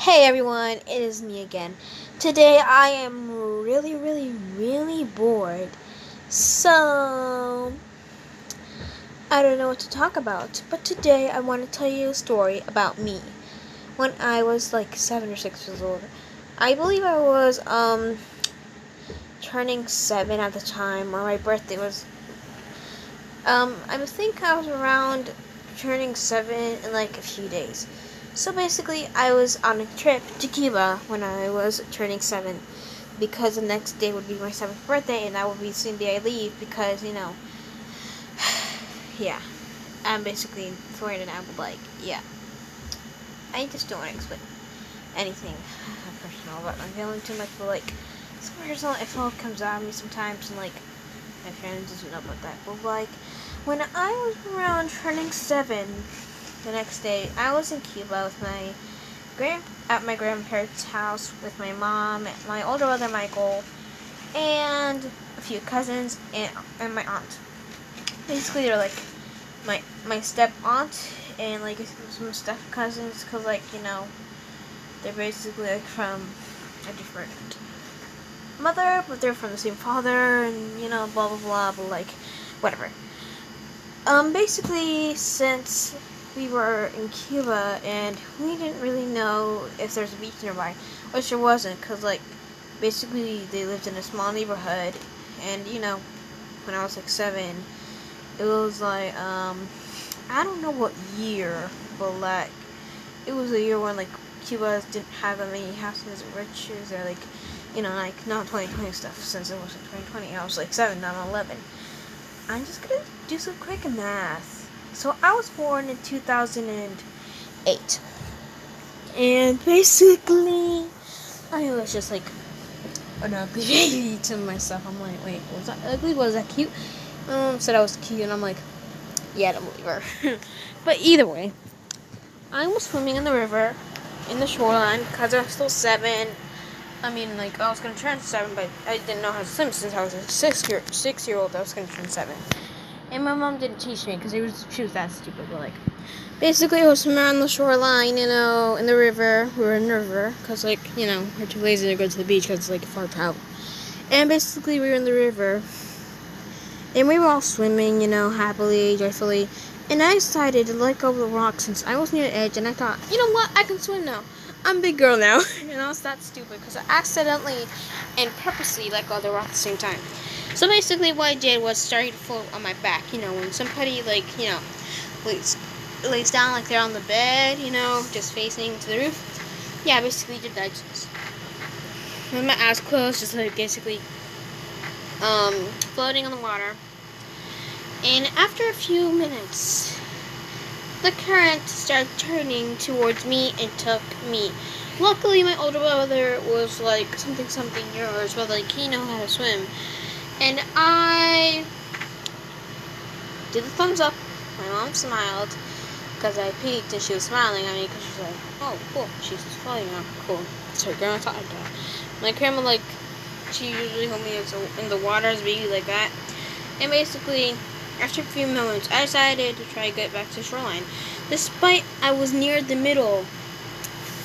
Hey everyone, it is me again. Today I am really bored. So, I don't know what to talk about. But today I want to tell you a story about me. When I was like 7 or 6 years old. I believe I was turning 7 at the time, or my birthday was I think I was around turning 7 in like a few days. So basically, I was on a trip to Cuba when I was turning 7 because the next day would be my 7th birthday and that would be the same day I leave because, yeah. I'm basically foreign and I'm like, yeah. I just don't want to explain anything personal about my feeling too much, but like, some personal info comes out of me sometimes and like, my friends doesn't know about that, but like, when I was around turning 7, the next day, I was in Cuba with at my grandparents' house with my mom, my older brother Michael, and a few cousins and my aunt. Basically, they're like my step aunt and like some step cousins, cause like they're basically like from a different mother, but they're from the same father, and blah blah blah, but like whatever. Basically, since we were in Cuba and we didn't really know if there's a beach nearby, which there wasn't, because like basically they lived in a small neighborhood, and when I was like 7, it was like I don't know what year, but like it was a year when like Cuba didn't have that many houses or riches or like like not 2020 stuff, since it wasn't 2020. I was like 7, not 11. I'm just gonna do some quick math. So I was born in 2008. And basically, I was just like an ugly baby to myself. I'm like, wait, was that ugly? Was that cute? Said I was cute, and I'm like, yeah, I don't believe her. But either way, I was swimming in the river, in the shoreline, because I was still 7. I mean, like, I was going to turn 7, but I didn't know how to swim since I was a 6-year-old. I was going to turn 7. And my mom didn't teach me because she was that stupid. But, like, basically, I was swimming around the shoreline, in the river. We were in the river because, like, we're too lazy to go to the beach because it's, like, far travel. And basically, we were in the river. And we were all swimming, happily, joyfully. And I decided to let go of the rock since I was near the edge. And I thought, you know what? I can swim now. I'm a big girl now. And I was that stupid because I accidentally and purposely let go of the rock at the same time. So basically what I did was start to float on my back. When somebody lays down like they're on the bed, just facing to the roof. Yeah, I basically did that. Just with my eyes closed, just like basically floating on the water. And after a few minutes, the current started turning towards me and took me. Luckily, my older brother was like something years, but like he knew how to swim. And I did the thumbs up. My mom smiled because I peeked and she was smiling at me because she was like, "Oh, cool, she's floating now. Cool." That's her grandma taught her that. My grandma she usually hold me in the water as a baby like that. And basically, after a few moments, I decided to try to get back to the shoreline, despite I was near the middle.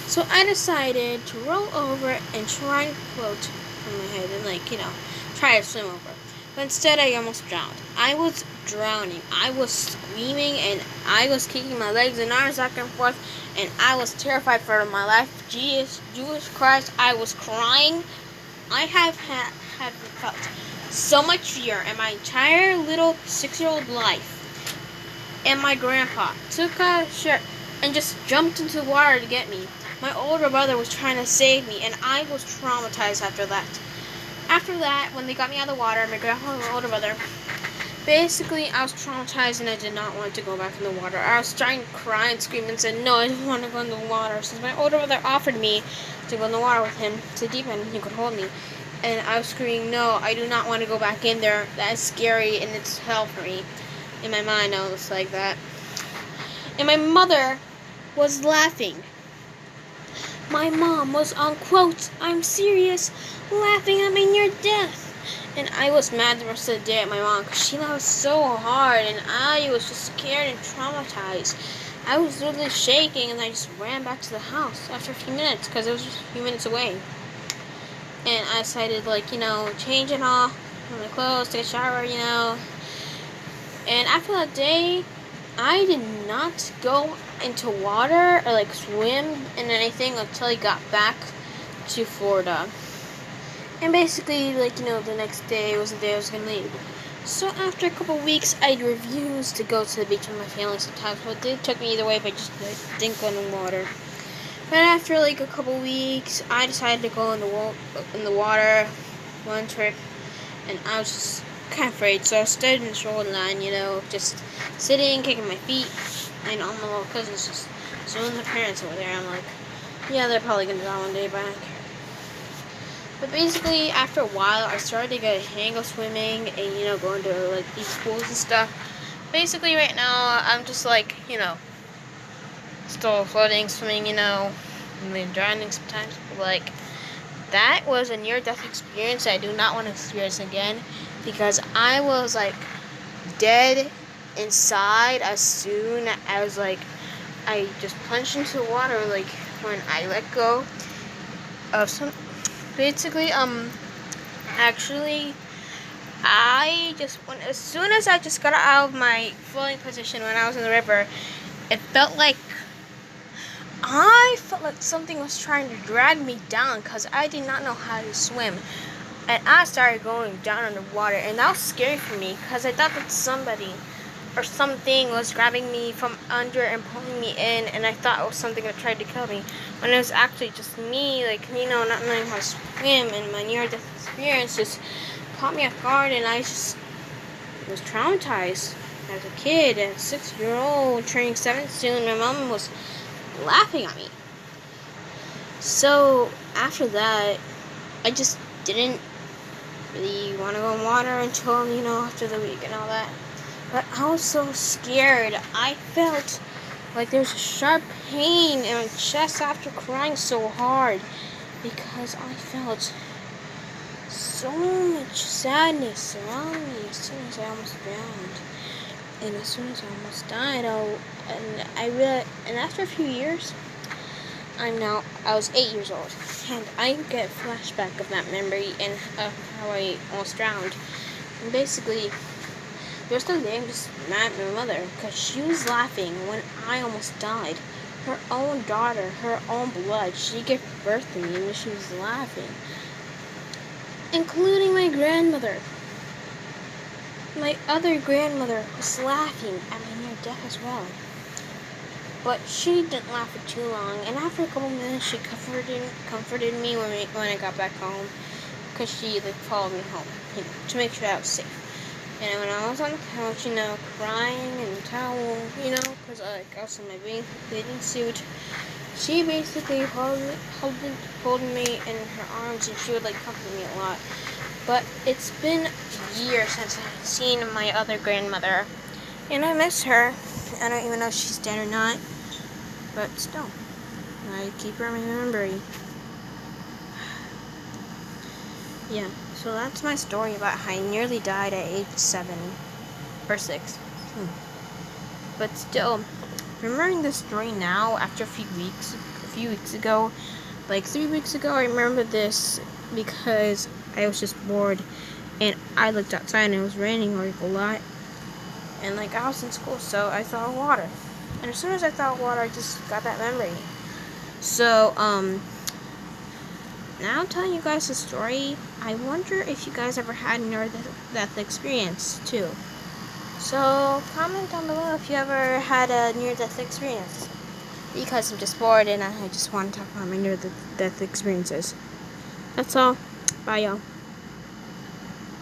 So I decided to roll over and try to float from my head and try to swim over. But instead, I almost drowned. I was drowning. I was screaming and I was kicking my legs and arms back and forth, and I was terrified for my life. Jesus Christ, I was crying. I have felt so much fear in my entire little 6-year-old life. And my grandpa took a shirt and just jumped into the water to get me. My older brother was trying to save me, and I was traumatized after that. After that, when they got me out of the water, my grandpa and my older brother, basically, I was traumatized and I did not want to go back in the water. I was starting to cry and scream and said, no, I don't want to go in the water. Since my older brother offered me to go in the water with him to deep end, he could hold me. And I was screaming, no, I do not want to go back in there. That is scary and it's hell for me. In my mind, I was like that. And my mother was laughing. My mom was on quote, I'm serious, laughing at my near death. And I was mad the rest of the day at my mom because she laughed so hard and I was just scared and traumatized. I was literally shaking, and I just ran back to the house after a few minutes because it was just a few minutes away. And I decided, like, change it all, put my clothes, take a shower, And after that day, I did not go into water or like swim in anything until I got back to Florida. And basically, the next day was the day I was gonna leave. So after a couple weeks, I refused to go to the beach with my family sometimes. But it took me either way, but I just didn't go in the water. But after a couple weeks, I decided to go in the water one trip, and I was just kind of afraid. So I stood in the shoreline, just sitting, kicking my feet, and all my little cousins just swimming their parents over there. I'm like, yeah, they're probably gonna die one day, but I don't care. But basically, after a while, I started to get a hang of swimming and, going to, these pools and stuff. Basically, right now, I'm just, still floating, swimming, and then drowning sometimes. But, that was a near-death experience I do not want to experience again because I was, dead inside as soon as, I just plunged into the water, when I let go of some... Basically, actually, as soon as I just got out of my floating position when I was in the river, I felt like something was trying to drag me down because I did not know how to swim. And I started going down underwater, and that was scary for me because I thought that somebody or something was grabbing me from under and pulling me in, and I thought it was something that tried to kill me, when it was actually just me, not knowing how to swim, and my near-death experience just caught me off guard, and I just was traumatized as a kid, at 6-year-old, turning 7 soon. My mom was laughing at me. So after that, I just didn't really want to go in water until, after the week and all that. But I was so scared. I felt like there was a sharp pain in my chest after crying so hard because I felt so much sadness surrounding me as soon as I almost drowned. And as soon as I almost died, and after a few years, I was 8 years old, and I get a flashback of that memory and how I almost drowned. And basically, the rest of the day, I'm just mad at my mother because she was laughing when I almost died. Her own daughter, her own blood, she gave birth to me and she was laughing. Including my grandmother. My other grandmother was laughing at my near death as well. But she didn't laugh for too long, and after a couple minutes, she comforted me when I got back home because she followed me home, to make sure I was safe. And when I was on the couch, crying in the towel, because I was in my bathing suit, she basically holding me in her arms, and she would comfort me a lot. But it's been years since I've seen my other grandmother, and I miss her. I don't even know if she's dead or not, but still, I keep her in my memory. Yeah, so that's my story about how I nearly died at age 7 or 6. But still, remembering this story now after a few weeks ago, 3 weeks ago, I remember this because I was just bored and I looked outside and it was raining a lot. And I was in school, so I thought of water. And as soon as I thought of water, I just got that memory. So, now I'm telling you guys the story. I wonder if you guys ever had a near-death experience, too. So, comment down below if you ever had a near-death experience. Because I'm just bored and I just want to talk about my near-death experiences. That's all. Bye, y'all.